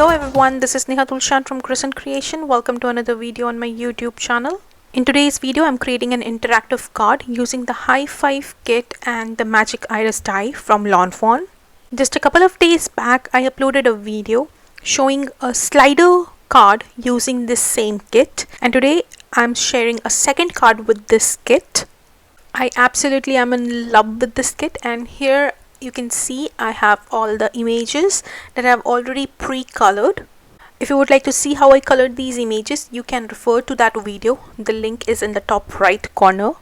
Hello everyone, this is Neha Tulsyan from Crescent Creation. Welcome to another video on my YouTube channel. In today's video, I'm creating an interactive card using the High Five kit and the Magic Iris die from Lawn Fawn. Just a couple of days back, I uploaded a video showing a slider card using this same kit, and today I'm sharing a second card with this kit. I absolutely am in love with this kit, and here you can see I have all the images that I've already pre-colored. If you would like to see how I colored these images, you can refer to that video. The link is in the top right corner.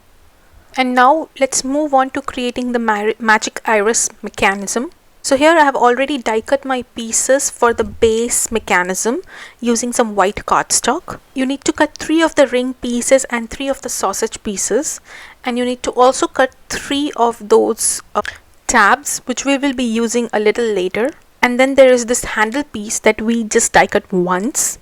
And now let's move on to creating the magic iris mechanism. So here I have already die cut my pieces for the base mechanism using some white cardstock. You need to cut 3 of the ring pieces and 3 of the sausage pieces, and you need to also cut 3 of those tabs, which we will be using a little later. And then there is this handle piece that we just die cut once.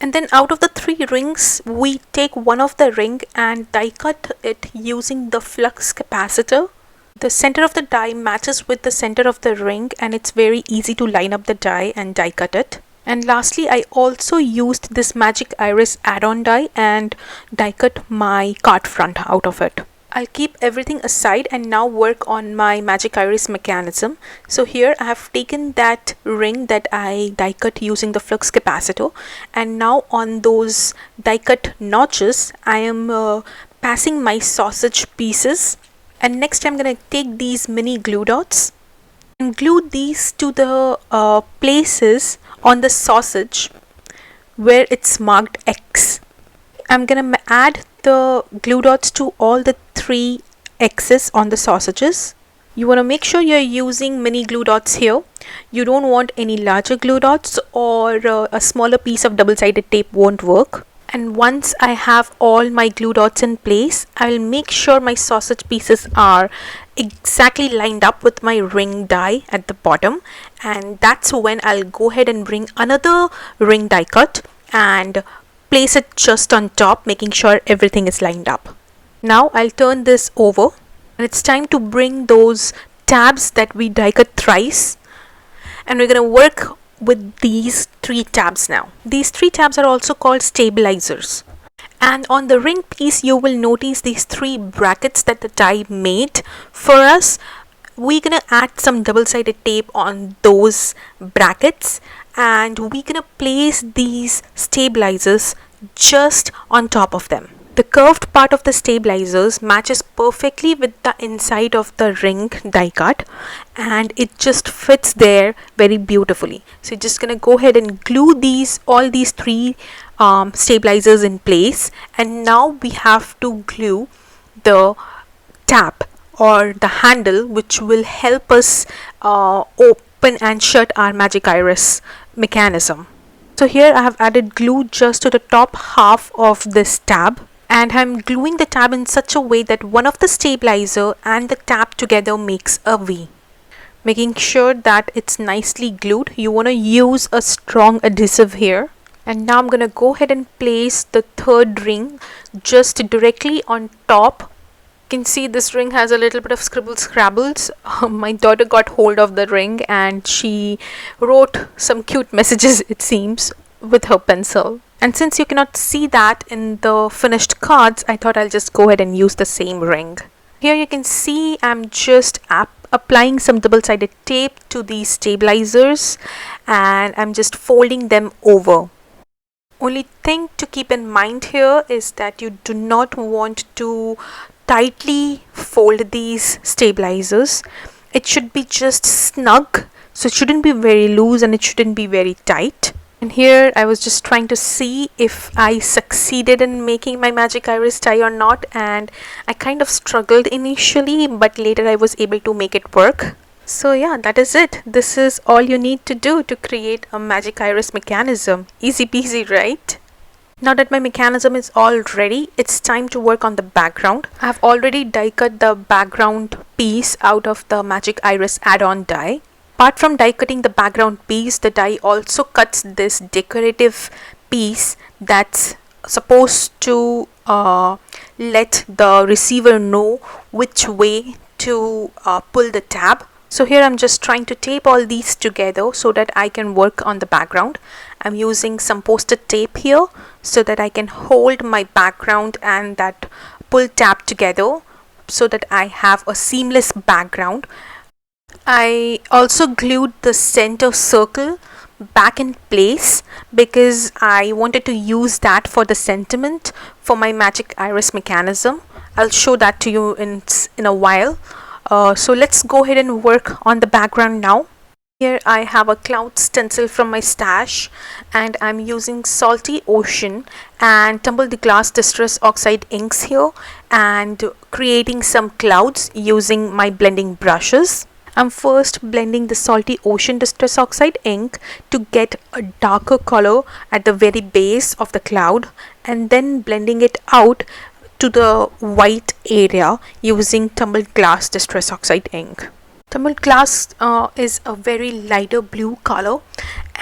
And then out of the 3 rings, we take one of the ring and die cut it using the flux capacitor. The center of the die matches with the center of the ring, and it's very easy to line up the die and die cut it. And lastly, I also used this magic iris add-on die and die cut my card front out of it. I'll keep everything aside and now work on my magic iris mechanism. So here I have taken that ring that I die cut using the flux capacitor, and now on those die cut notches I am passing my sausage pieces. And next I'm going to take these mini glue dots and glue these to the places on the sausage where it's marked X. I'm going to add the glue dots to all the 3 X's on the sausages. You want to make sure you're using mini glue dots here. You don't want any larger glue dots, or a smaller piece of double-sided tape won't work. And once I have all my glue dots in place, I will make sure my sausage pieces are exactly lined up with my ring die at the bottom, and that's when I'll go ahead and bring another ring die cut and place it just on top, making sure everything is lined up. Now I'll turn this over, and it's time to bring those tabs that we die cut thrice, and we're going to work with these 3 tabs now. These 3 tabs are also called stabilizers. And on the ring piece, you will notice these 3 brackets that the die made for us. We're gonna add some double-sided tape on those brackets, and we're gonna place these stabilizers just on top of them. The curved part of the stabilizers matches perfectly with the inside of the ring die cut, and it just fits there very beautifully. So you're just gonna go ahead and glue all these 3 stabilizers in place, and now we have to glue the tab or the handle, which will help us open and shut our magic iris mechanism. So here I have added glue just to the top half of this tab, and I'm gluing the tab in such a way that one of the stabilizer and the tab together makes a V. Making sure that it's nicely glued, you want to use a strong adhesive here. And now I'm going to go ahead and place the 3rd ring just directly on top. You can see this ring has a little bit of scrabbles. My daughter got hold of the ring and she wrote some cute messages, it seems, with her pencil. And since you cannot see that in the finished cards, I thought I'll just go ahead and use the same ring. Here you can see I'm just applying some double-sided tape to these stabilizers, and I'm just folding them over. Only thing to keep in mind here is that you do not want to tightly fold these stabilizers. It should be just snug, so it shouldn't be very loose and it shouldn't be very tight. And here I was just trying to see if I succeeded in making my magic iris die or not, and I kind of struggled initially, but later I was able to make it work. So yeah, that is it. This is all you need to do to create a magic iris mechanism. Easy peasy, right? Now that my mechanism is all ready, it's time to work on the background. I have already die cut the background piece out of the magic iris add-on die. Apart from die cutting the background piece, the die also cuts this decorative piece that's supposed to let the receiver know which way to pull the tab So here I'm just trying to tape all these together so that I can work on the background. I'm using some post-it tape here so that I can hold my background and that pull tab together so that I have a seamless background. I also glued the center circle back in place because I wanted to use that for the sentiment for my magic iris mechanism. I'll show that to you in a while. So let's go ahead and work on the background now. Here I have a cloud stencil from my stash and I'm using Salty Ocean and Tumbled Glass Distress Oxide inks here and creating some clouds using my blending brushes. I'm first blending the Salty Ocean Distress Oxide ink to get a darker color at the very base of the cloud and then blending it out to the white area using Tumbled Glass Distress Oxide ink. Tumbled Glass is a very lighter blue color,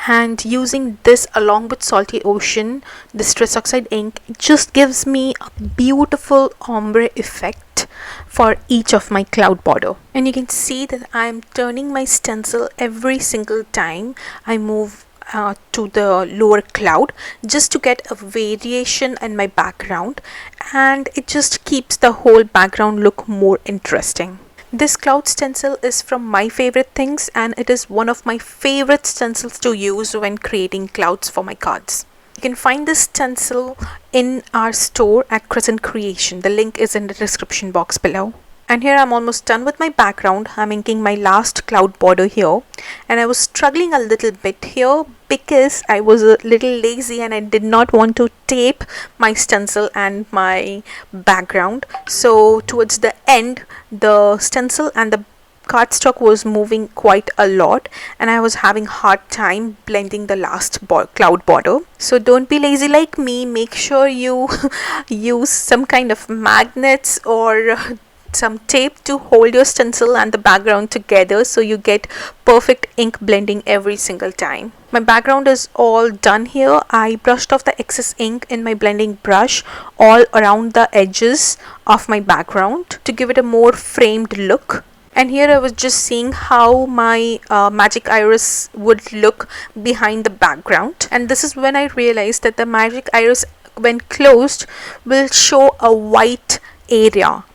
and using this along with Salty Ocean Distress Oxide ink just gives me a beautiful ombre effect for each of my cloud border. And you can see that I'm turning my stencil every single time I move to the lower cloud just to get a variation in my background, and it just keeps the whole background look more interesting. This cloud stencil is from My Favorite Things and it is one of my favorite stencils to use when creating clouds for my cards. You can find this stencil in our store at Crescent Creation. The link is in the description box below. And here I'm almost done with my background. I'm inking my last cloud border here, and I was struggling a little bit here because I was a little lazy and I did not want to tape my stencil and my background. So towards the end, the stencil and the cardstock was moving quite a lot and I was having hard time blending the last cloud border. So don't be lazy like me. Make sure you use some kind of magnets or some tape to hold your stencil and the background together so you get perfect ink blending every single time. My background is all done here. I brushed off the excess ink in my blending brush all around the edges of my background to give it a more framed look. And here I was just seeing how my magic iris would look behind the background, and this is when I realized that the magic iris when closed will show a white area.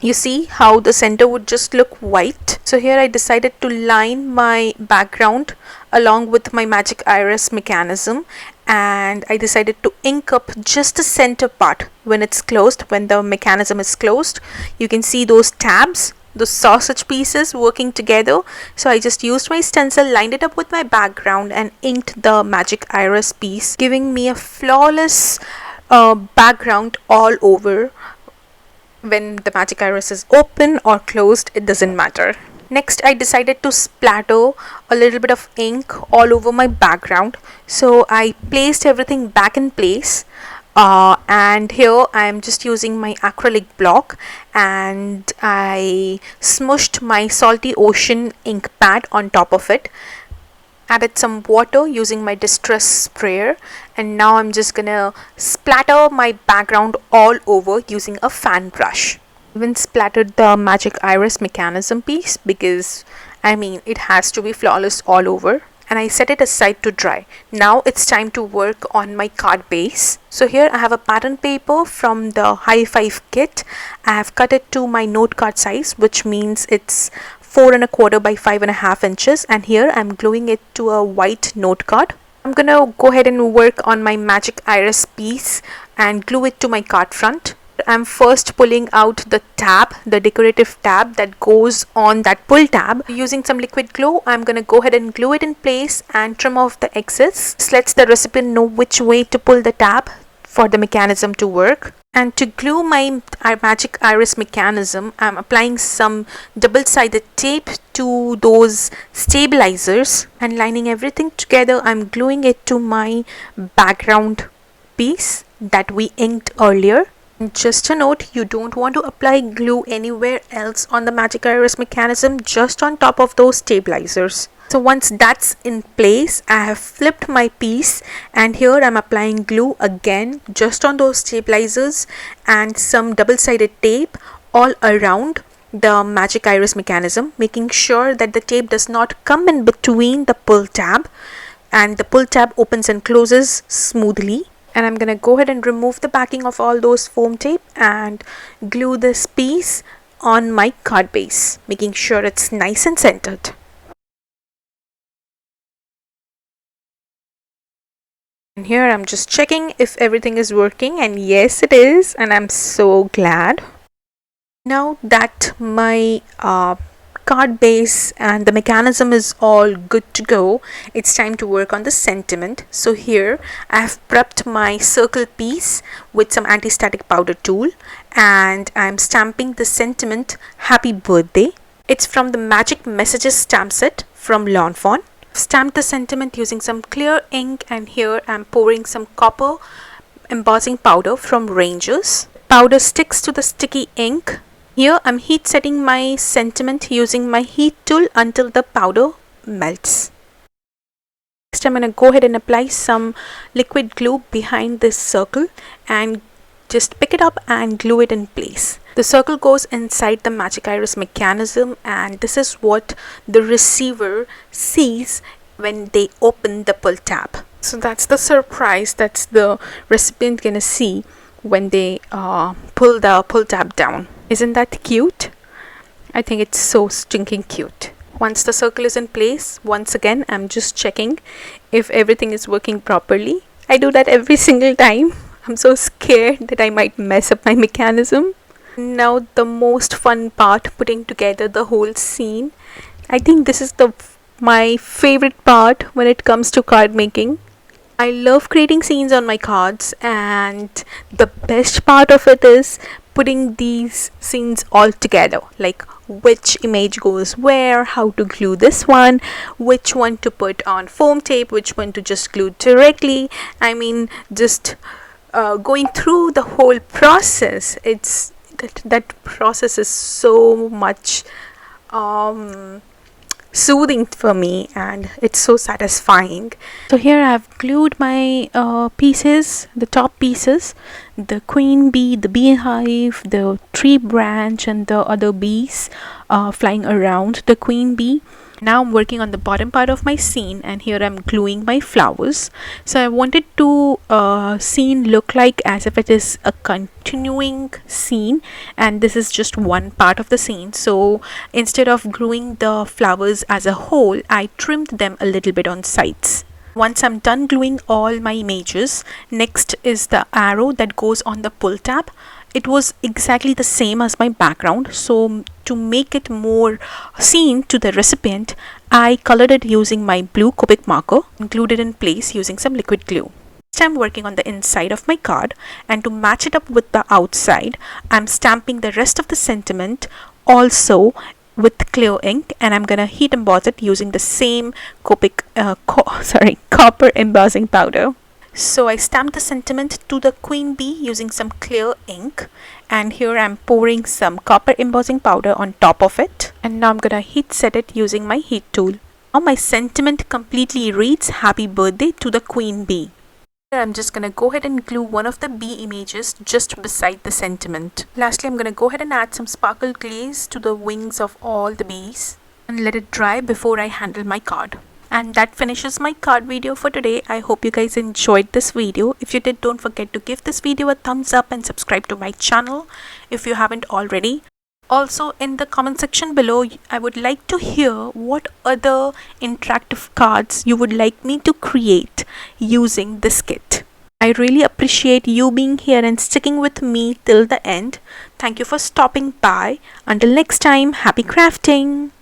You see how the center would just look white. So here I decided to line my background along with my magic iris mechanism, and I decided to ink up just the center part when it's closed. When the mechanism is closed, you can see those tabs, those sausage pieces working together. So I just used my stencil, lined it up with my background and inked the magic iris piece, giving me a flawless background all over. When the magic iris is open or closed, it doesn't matter. Next, I decided to splatter a little bit of ink all over my background. So I placed everything back in place. And here I am just using my acrylic block and I smushed my Salty Ocean ink pad on top of it. Added some water using my distress sprayer, and now I'm just gonna splatter my background all over using a fan brush. Even splattered the magic iris mechanism piece because I mean it has to be flawless all over, and I set it aside to dry. Now it's time to work on my card base. So here I have a pattern paper from the High 5 kit. I have cut it to my note card size, which means it's 4 1/4 by 5 1/2 inches, and here I'm gluing it to a white note card. I'm gonna go ahead and work on my magic iris piece and glue it to my card front. I'm first pulling out the tab, the decorative tab that goes on that pull tab. Using some liquid glue, I'm gonna go ahead and glue it in place and trim off the excess. This lets the recipient know which way to pull the tab for the mechanism to work. And to glue my magic iris mechanism, I'm applying some double-sided tape to those stabilizers and lining everything together. I'm gluing it to my background piece that we inked earlier. Just a note, you don't want to apply glue anywhere else on the magic iris mechanism, just on top of those stabilizers. So once that's in place, I have flipped my piece and here I'm applying glue again just on those stabilizers and some double-sided tape all around the magic iris mechanism, making sure that the tape does not come in between the pull tab, and the pull tab opens and closes smoothly. And I'm gonna go ahead and remove the backing of all those foam tape and glue this piece on my card base, making sure it's nice and centered. And here I'm just checking if everything is working, and yes it is, and I'm so glad. Now that my card base and the mechanism is all good to go, it's time to work on the sentiment. So here I have prepped my circle piece with some anti-static powder tool, and I'm stamping the sentiment "Happy Birthday." It's from the Magic Messages stamp set from Lawn Fawn. I've stamped the sentiment using some clear ink, and here I'm pouring some copper embossing powder from Rangers. Powder sticks to the sticky ink. Here I'm heat setting my sentiment using my heat tool until the powder melts. Next I'm going to go ahead and apply some liquid glue behind this circle and just pick it up and glue it in place. The circle goes inside the magic iris mechanism, and this is what the receiver sees when they open the pull tab. So that's the surprise that's the recipient gonna see when they pull the pull tab down. Isn't that cute? I think it's so stinking cute. Once the circle is in place, once again I'm just checking if everything is working properly. I do that every single time. I'm so scared that I might mess up my mechanism. Now the most fun part, putting together the whole scene. I think this is my favorite part when it comes to card making. I love creating scenes on my cards, and the best part of it is putting these scenes all together, like which image goes where, how to glue this one, which one to put on foam tape, which one to just glue directly. I mean, just going through the whole process. It's that process is so much soothing for me, and it's so satisfying. So here I've glued my pieces, the top pieces, the queen bee, the beehive, the tree branch, and the other bees flying around the queen bee. Now I'm working on the bottom part of my scene, and here I'm gluing my flowers. So I wanted to scene look like as if it is a continuing scene, and this is just one part of the scene. So instead of gluing the flowers as a whole, I trimmed them a little bit on sides. Once I'm done gluing all my images, next is the arrow that goes on the pull tab. It was exactly the same as my background, so to make it more seen to the recipient, I colored it using my blue Copic marker and glued it in place using some liquid glue. Next I'm working on the inside of my card, and to match it up with the outside, I'm stamping the rest of the sentiment also with clear ink, and I'm gonna heat emboss it using the same copper embossing powder. So I stamped the sentiment to the queen bee using some clear ink, and here I'm pouring some copper embossing powder on top of it, and now I'm gonna heat set it using my heat tool. Now my sentiment completely reads "Happy Birthday" to the queen bee. I'm just gonna go ahead and glue one of the bee images just beside the sentiment. Lastly, I'm gonna go ahead and add some sparkle glaze to the wings of all the bees and let it dry before I handle my card. And that finishes my card video for today. I hope you guys enjoyed this video. If you did, don't forget to give this video a thumbs up and subscribe to my channel if you haven't already. Also, in the comment section below, I would like to hear what other interactive cards you would like me to create using this kit. I really appreciate you being here and sticking with me till the end. Thank you for stopping by. Until next time, happy crafting!